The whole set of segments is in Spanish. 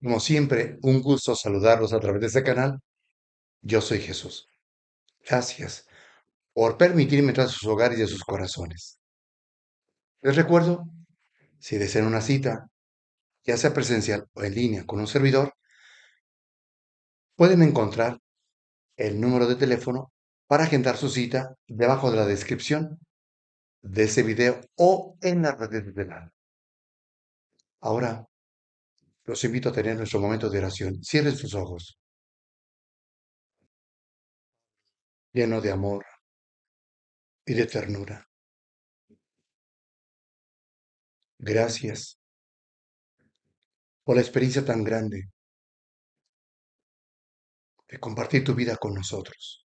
Como siempre, un gusto saludarlos a través de este canal. Yo soy Jesús. Gracias por permitirme entrar a sus hogares y a sus corazones. Les recuerdo, si desean una cita, ya sea presencial o en línea con un servidor, pueden encontrar el número de teléfono para agendar su cita debajo de la descripción de ese video o en las redes de la. Ahora, los invito a tener nuestro momento de oración. Cierren sus ojos, lleno de amor y de ternura. Gracias por la experiencia tan grande de compartir tu vida con nosotros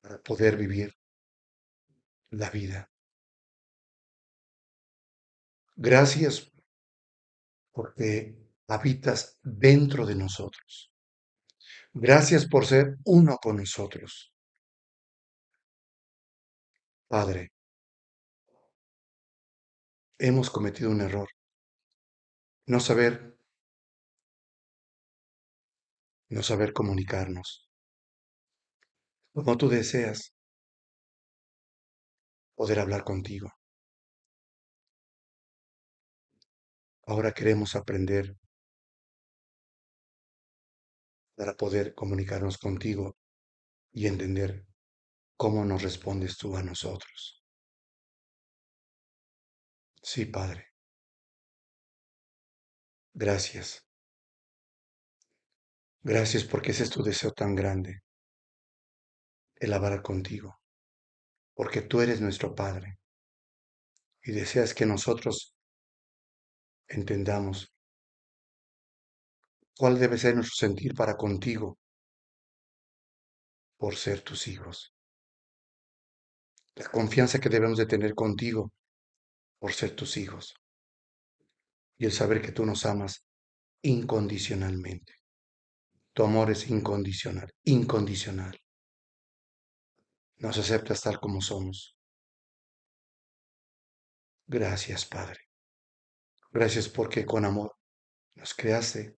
para poder vivir la vida. Gracias porque habitas dentro de nosotros. Gracias por ser uno con nosotros. Padre, hemos cometido un error. No saber, no saber comunicarnos como tú deseas poder hablar contigo. Ahora queremos aprender para poder comunicarnos contigo y entender cómo nos respondes tú a nosotros. Sí, Padre, gracias. Gracias porque ese es tu deseo tan grande, el hablar contigo, porque tú eres nuestro Padre y deseas que nosotros entendamos cuál debe ser nuestro sentir para contigo por ser tus hijos, la confianza que debemos de tener contigo por ser tus hijos y el saber que tú nos amas incondicionalmente. Tu amor es incondicional, incondicional. Nos aceptas tal como somos. Gracias, Padre. Gracias porque con amor nos creaste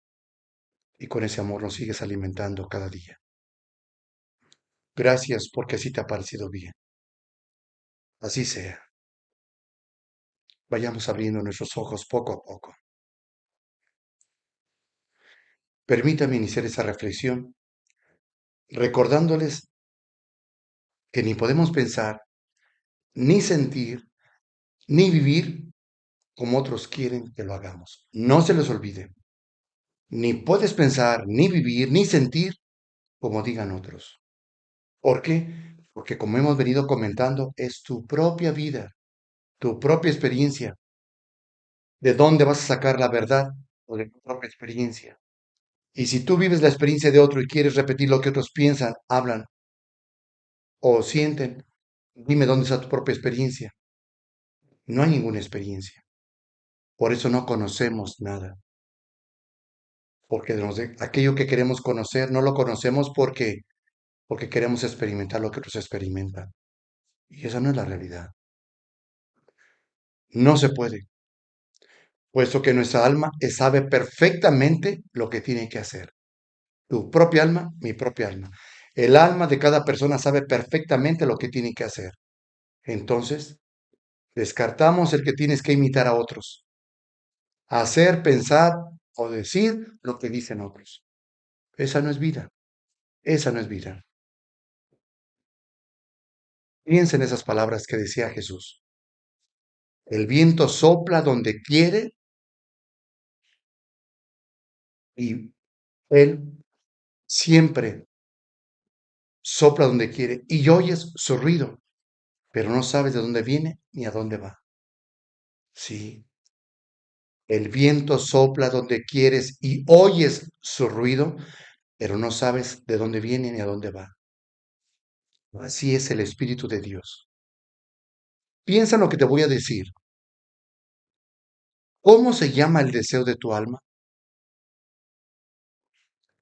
y con ese amor nos sigues alimentando cada día. Gracias porque así te ha parecido bien. Así sea. Vayamos abriendo nuestros ojos poco a poco. Permítame iniciar esa reflexión recordándoles que ni podemos pensar, ni sentir, ni vivir como otros quieren que lo hagamos. No se les olvide. Ni puedes pensar, ni vivir, ni sentir como digan otros. ¿Por qué? Porque como hemos venido comentando, es tu propia vida, tu propia experiencia. ¿De dónde vas a sacar la verdad? O de tu propia experiencia. Y si tú vives la experiencia de otro y quieres repetir lo que otros piensan, hablan o sienten, dime dónde está tu propia experiencia. No hay ninguna experiencia. Por eso no conocemos nada. Porque aquello que queremos conocer no lo conocemos porque queremos experimentar lo que otros experimentan. Y esa no es la realidad. No se puede, puesto que nuestra alma sabe perfectamente lo que tiene que hacer. Tu propia alma, mi propia alma. El alma de cada persona sabe perfectamente lo que tiene que hacer. Entonces, descartamos el que tienes que imitar a otros. Hacer, pensar o decir lo que dicen otros. Esa no es vida. Esa no es vida. Piensa en esas palabras que decía Jesús. El viento sopla donde quiere y él siempre sopla donde quiere y oyes su ruido, pero no sabes de dónde viene ni a dónde va. Sí, el viento sopla donde quieres y oyes su ruido, pero no sabes de dónde viene ni a dónde va. Así es el Espíritu de Dios. Piensa en lo que te voy a decir. ¿Cómo se llama el deseo de tu alma?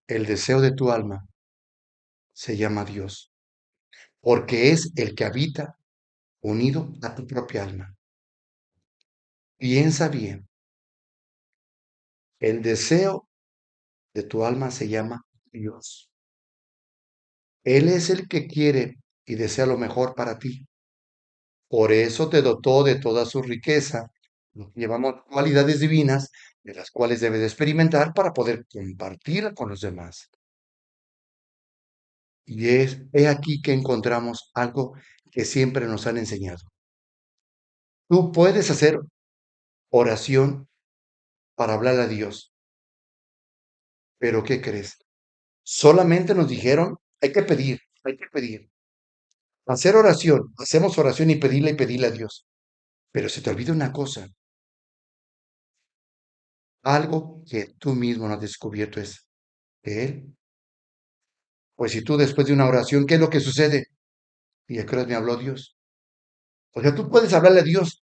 El deseo de tu alma se llama Dios, porque es el que habita unido a tu propia alma. Piensa bien, El deseo de tu alma se llama Dios. Él es el que quiere y desea lo mejor para ti. Por eso te dotó de toda su riqueza. Llevamos cualidades divinas de las cuales debes de experimentar para poder compartir con los demás. Y he aquí que encontramos algo que siempre nos han enseñado. Tú puedes hacer oración para hablar a Dios, pero ¿qué crees? Solamente nos dijeron, hay que pedir, hay que pedir. Hacer oración, hacemos oración y pedirle a Dios. Pero se te olvida una cosa, algo que tú mismo no has descubierto es que Él. Pues si tú después de una oración, ¿qué es lo que sucede? ¿Y a qué horas me habló Dios? O sea, tú puedes hablarle a Dios,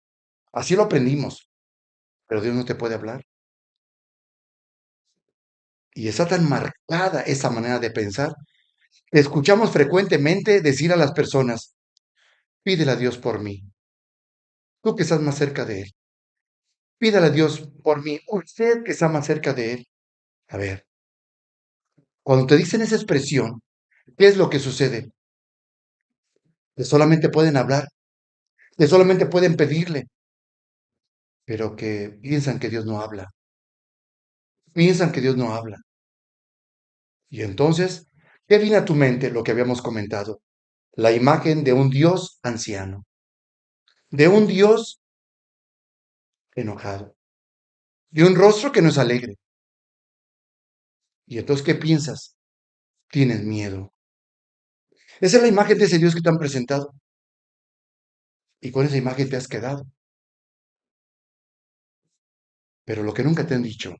así lo aprendimos, pero Dios no te puede hablar. Y está tan marcada esa manera de pensar. Escuchamos frecuentemente decir a las personas, pídele a Dios por mí, tú que estás más cerca de Él. Pídale a Dios por mí, usted que está más cerca de Él. A ver, cuando te dicen esa expresión, ¿qué es lo que sucede? Que solamente pueden hablar, que solamente pueden pedirle, pero que piensan que Dios no habla, piensan que Dios no habla. Y entonces, ¿qué viene a tu mente lo que habíamos comentado? La imagen de un Dios anciano, de un Dios enojado, de un rostro que no es alegre. Y entonces, ¿qué piensas? Tienes miedo. Esa es la imagen de ese Dios que te han presentado. Y con esa imagen te has quedado. Pero lo que nunca te han dicho,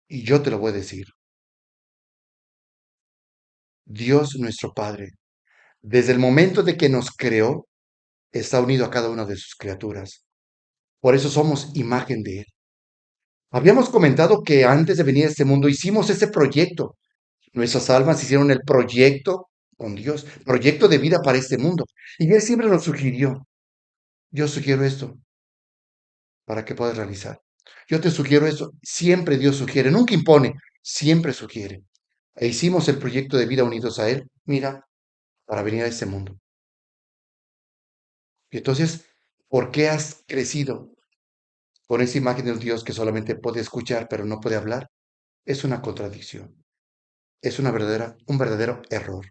y yo te lo voy a decir, Dios nuestro Padre, desde el momento de que nos creó, está unido a cada una de sus criaturas. Por eso somos imagen de Él. Habíamos comentado que antes de venir a este mundo hicimos ese proyecto. Nuestras almas hicieron el proyecto con Dios, proyecto de vida para este mundo. Y Él siempre nos sugirió, yo sugiero esto para que puedas realizar. Yo te sugiero esto. Siempre Dios sugiere, nunca impone, siempre sugiere. E hicimos el proyecto de vida unidos a Él, mira, para venir a este mundo. Y entonces, ¿por qué has crecido con esa imagen de un Dios que solamente puede escuchar pero no puede hablar? Es una contradicción. Es un verdadero error.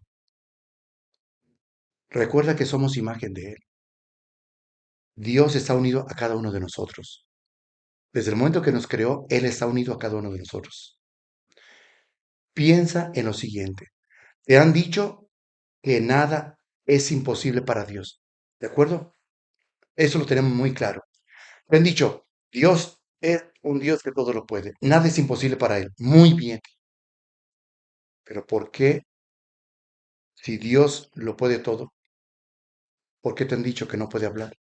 Recuerda que somos imagen de Él. Dios está unido a cada uno de nosotros. Desde el momento que nos creó, Él está unido a cada uno de nosotros. Piensa en lo siguiente. Te han dicho que nada es imposible para Dios. ¿De acuerdo? Eso lo tenemos muy claro. Te han dicho, Dios es un Dios que todo lo puede. Nada es imposible para Él. Muy bien. Pero ¿por qué, si Dios lo puede todo, por qué te han dicho que no puede hablar?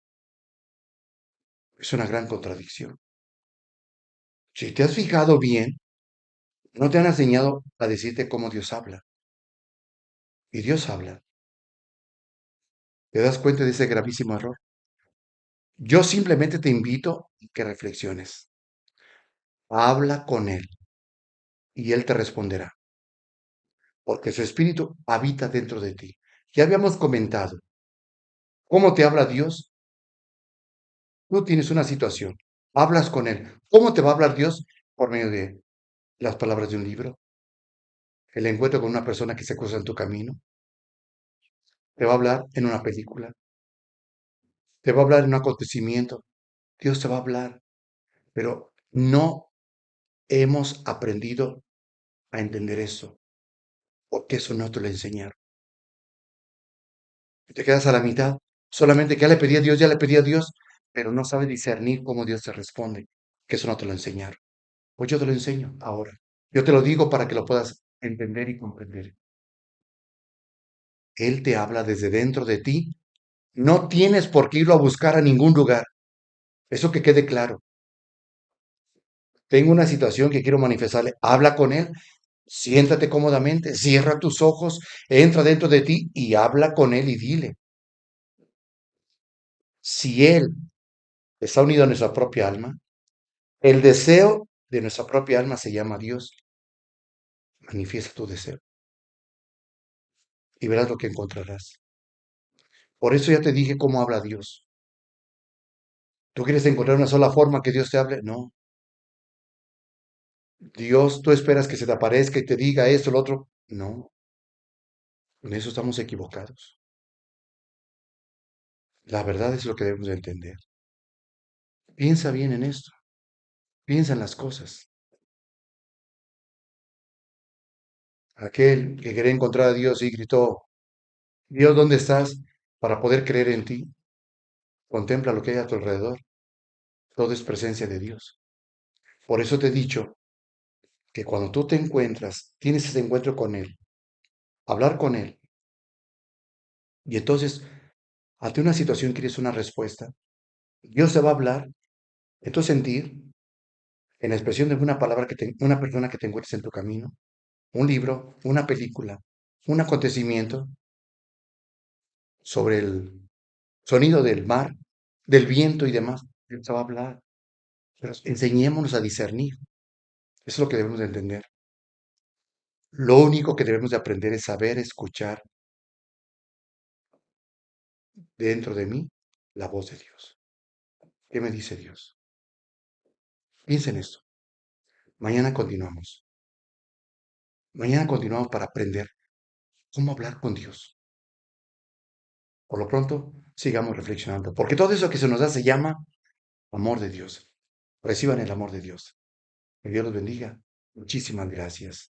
Es una gran contradicción. Si te has fijado bien, no te han enseñado a decirte cómo Dios habla. Y Dios habla. ¿Te das cuenta de ese gravísimo error? Yo simplemente te invito a que reflexiones. Habla con Él y Él te responderá, porque su espíritu habita dentro de ti. Ya habíamos comentado, ¿cómo te habla Dios? Tú tienes una situación, hablas con Él. ¿Cómo te va a hablar Dios? Por medio de las palabras de un libro, el encuentro con una persona que se cruza en tu camino, te va a hablar en una película, te va a hablar en un acontecimiento. Dios te va a hablar, pero no hemos aprendido a entender eso, porque eso no te lo enseñaron. Te quedas a la mitad, solamente que ya le pedí a Dios, ya le pedí a Dios, pero no sabes discernir cómo Dios te responde, que eso no te lo enseñaron. Pues yo te lo enseño ahora. Yo te lo digo para que lo puedas entender y comprender. Él te habla desde dentro de ti. No tienes por qué irlo a buscar a ningún lugar. Eso que quede claro. Tengo una situación que quiero manifestarle. Habla con Él. Siéntate cómodamente, cierra tus ojos, entra dentro de ti y habla con Él y dile. Si Él está unido a nuestra propia alma, el deseo de nuestra propia alma se llama Dios. Manifiesta tu deseo y verás lo que encontrarás. Por eso ya te dije cómo habla Dios. ¿Tú quieres encontrar una sola forma que Dios te hable? No. Dios, tú esperas que se te aparezca y te diga esto, lo otro. No, en eso estamos equivocados. La verdad es lo que debemos de entender. Piensa bien en esto. Piensa en las cosas. Aquel que quería encontrar a Dios y gritó, Dios, ¿dónde estás? Para poder creer en ti. Contempla lo que hay a tu alrededor. Todo es presencia de Dios. Por eso te he dicho que cuando tú te encuentras, tienes ese encuentro con Él, hablar con Él, y entonces ante una situación quieres una respuesta, Dios te va a hablar en tu sentir, en la expresión de una palabra una persona que te encuentres en tu camino, un libro, una película, un acontecimiento sobre el sonido del mar, del viento y demás. Dios te va a hablar. Pero enseñémonos a discernir. Eso es lo que debemos de entender. Lo único que debemos de aprender es saber escuchar dentro de mí la voz de Dios. ¿Qué me dice Dios? Piensa en esto. Mañana continuamos. Mañana continuamos para aprender cómo hablar con Dios. Por lo pronto, sigamos reflexionando, porque todo eso que se nos da se llama amor de Dios. Reciban el amor de Dios. Que Dios los bendiga. Muchísimas gracias.